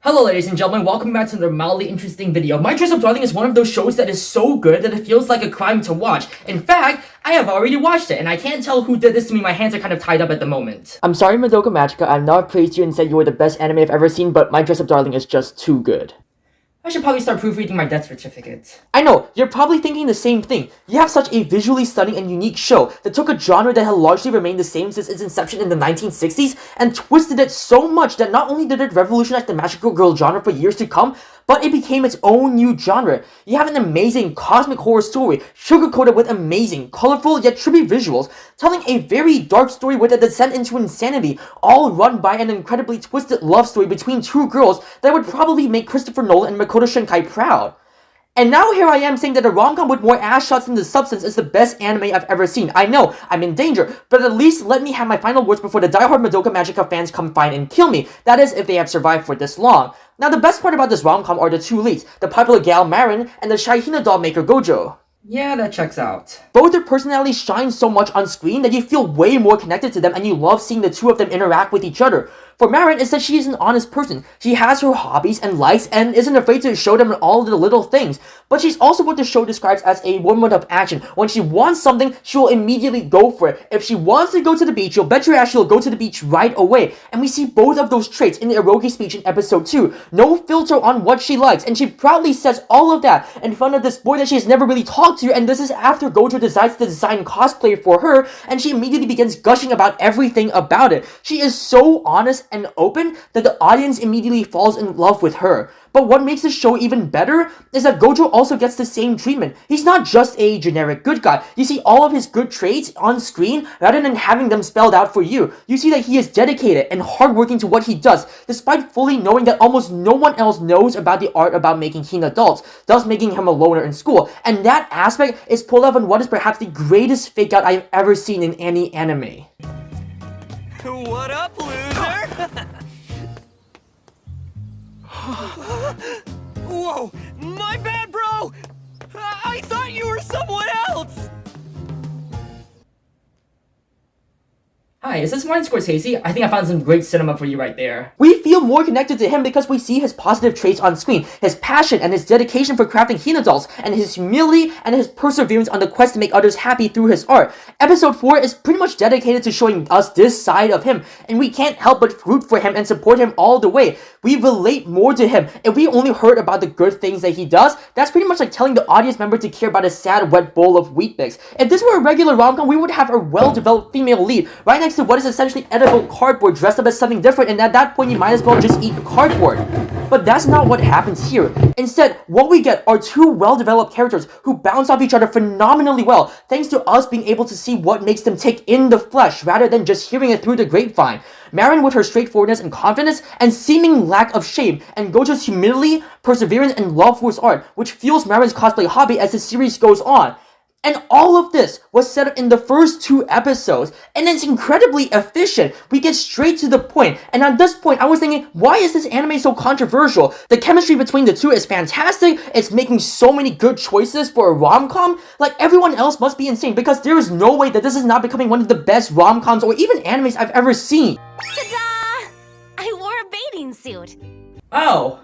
Hello ladies and gentlemen, welcome back to another mildly interesting video. My Choice of Darling is one of those shows that is so good that it feels like a crime to watch. In fact, I have already watched it, and I can't tell who did this to me. My hands are kind of tied up at the moment. I'm sorry, Madoka Magica, I've not praised you and said you were the best anime I've ever seen, but My Dress Up Darling is just too good. I should probably start proofreading my death certificate. I know, you're probably thinking the same thing. You have such a visually stunning and unique show that took a genre that had largely remained the same since its inception in the 1960s and twisted it so much that not only did it revolutionize the magical girl genre for years to come, but it became its own new genre. You have an amazing cosmic horror story, sugar-coated with amazing, colorful yet trippy visuals, telling a very dark story with a descent into insanity, all run by an incredibly twisted love story between two girls that would probably make Christopher Nolan and Makoto Shinkai proud. And now here I am saying that a rom-com with more ass shots than the substance is the best anime I've ever seen. I know, I'm in danger, but at least let me have my final words before the diehard Madoka Magica fans come find and kill me. That is, if they have survived for this long. Now the best part about this rom-com are the two leads, the popular gal Marin and the shy Hina doll maker Gojo. Yeah, that checks out. Both their personalities shine so much on screen that you feel way more connected to them and you love seeing the two of them interact with each other. For Marin, it's that she is an honest person. She has her hobbies and likes and isn't afraid to show them all the little things. But she's also what the show describes as a woman of action. When she wants something, she will immediately go for it. If she wants to go to the beach, you'll bet your ass she'll go to the beach right away. And we see both of those traits in the eroge speech in episode 2. No filter on what she likes, and she proudly says all of that in front of this boy that she has never really talked to, and this is after Gojo decides to design cosplay for her, and she immediately begins gushing about everything about it. She is so honest and open that the audience immediately falls in love with her. But what makes the show even better is that Gojo also gets the same treatment. He's not just a generic good guy. You see all of his good traits on screen rather than having them spelled out for you. You see that he is dedicated and hardworking to what he does, despite fully knowing that almost no one else knows about the art about making Hina dolls, thus making him a loner in school. And that aspect is pulled off in what is perhaps the greatest fake out I've ever seen in any anime. What up, loser? Whoa, my bad, bro! I thought you were someone else! Hi, is this Martin Scorsese? I think I found some great cinema for you right there. We feel more connected to him because we see his positive traits on screen, his passion and his dedication for crafting Hina dolls, and his humility and his perseverance on the quest to make others happy through his art. Episode 4 is pretty much dedicated to showing us this side of him, and we can't help but root for him and support him all the way. We relate more to him. If we only heard about the good things that he does, that's pretty much like telling the audience member to care about a sad wet bowl of Weet-Bix. If this were a regular rom-com, we would have a well-developed female lead right next to what is essentially edible cardboard dressed up as something different, and at that point you might as well just eat cardboard. But that's not what happens here. Instead, what we get are two well-developed characters who bounce off each other phenomenally well, thanks to us being able to see what makes them tick in the flesh rather than just hearing it through the grapevine. Marin with her straightforwardness and confidence and seeming lack of shame, and Gojo's humility, perseverance, and love for his art, which fuels Marin's cosplay hobby as the series goes on. And all of this was set up in the first 2 episodes, and it's incredibly efficient. We get straight to the point, and at this point I was thinking, why is this anime so controversial? The chemistry between the two is fantastic, it's making so many good choices for a rom-com. Like, everyone else must be insane, because there is no way that this is not becoming one of the best rom-coms or even animes I've ever seen. Ta-da! I wore a bathing suit. Oh.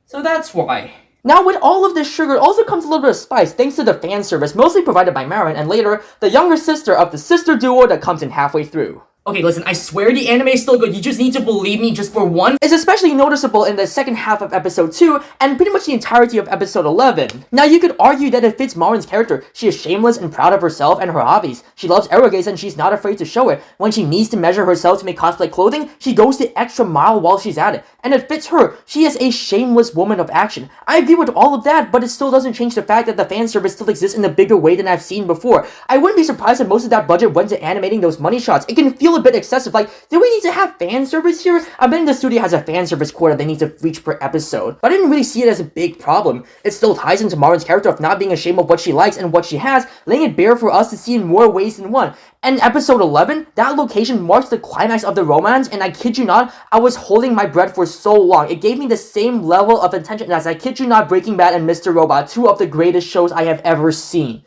So that's why. Now, with all of this sugar also comes a little bit of spice thanks to the fan service mostly provided by Marin and later, the younger sister of the sister duo that comes in halfway through. Okay, listen, I swear the anime is still good, you just need to believe me just for one. It's especially noticeable in the second half of episode 2, and pretty much the entirety of episode 11. Now, you could argue that it fits Marin's character. She is shameless and proud of herself and her hobbies. She loves eroge and she's not afraid to show it. When she needs to measure herself to make cosplay clothing, she goes the extra mile while she's at it. And it fits her. She is a shameless woman of action. I agree with all of that, but it still doesn't change the fact that the fan service still exists in a bigger way than I've seen before. I wouldn't be surprised if most of that budget went to animating those money shots. It can feel a bit excessive. Like, do we need to have fan service here? I bet the studio has a fan service quota they need to reach per episode. But I didn't really see it as a big problem. It still ties into Marin's character of not being ashamed of what she likes and what she has, laying it bare for us to see in more ways than one. And episode 11, that location marks the climax of the romance, and I kid you not, I was holding my breath for so long. It gave me the same level of attention as, I kid you not, Breaking Bad and Mr. Robot, 2 of the greatest shows I have ever seen.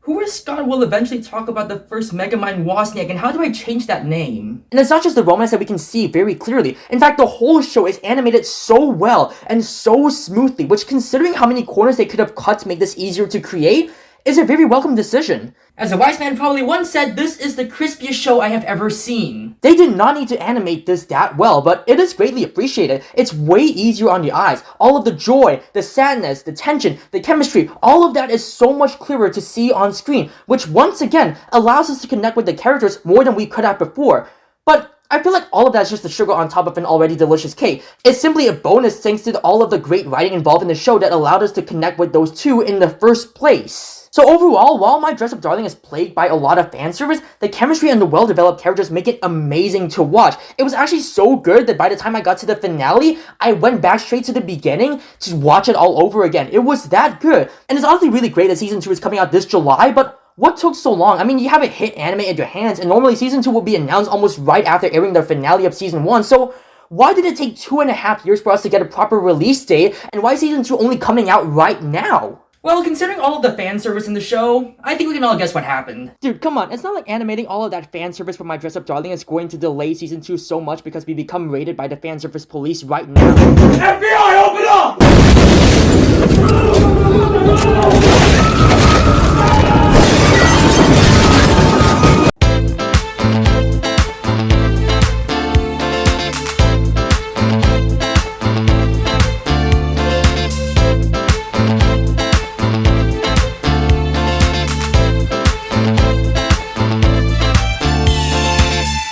Who is Scott will eventually talk about the first Megamind Wozniak, and how do I change that name? And it's not just the romance that we can see very clearly. In fact, the whole show is animated so well and so smoothly, which, considering how many corners they could have cut to make this easier to create, is a very welcome decision. As a wise man probably once said, this is the crispiest show I have ever seen. They did not need to animate this that well, but it is greatly appreciated. It's way easier on the eyes. All of the joy, the sadness, the tension, the chemistry, all of that is so much clearer to see on screen, which once again allows us to connect with the characters more than we could have before. But I feel like all of that is just the sugar on top of an already delicious cake. It's simply a bonus thanks to all of the great writing involved in the show that allowed us to connect with those two in the first place. So overall, while My Dress-Up Darling is plagued by a lot of fan service, the chemistry and the well-developed characters make it amazing to watch. It was actually so good that by the time I got to the finale, I went back straight to the beginning to watch it all over again. It was that good. And it's honestly really great that Season 2 is coming out this July, but what took so long? I mean, you have a hit anime in your hands, and normally Season 2 would be announced almost right after airing the finale of Season 1, so why did it take 2.5 years for us to get a proper release date, and why is Season 2 only coming out right now? Well, considering all of the fan service in the show, I think we can all guess what happened. Dude, come on, it's not like animating all of that fan service for My Dress-Up Darling is going to delay Season 2 so much because we become raided by the fan service police right now. FBI, open up!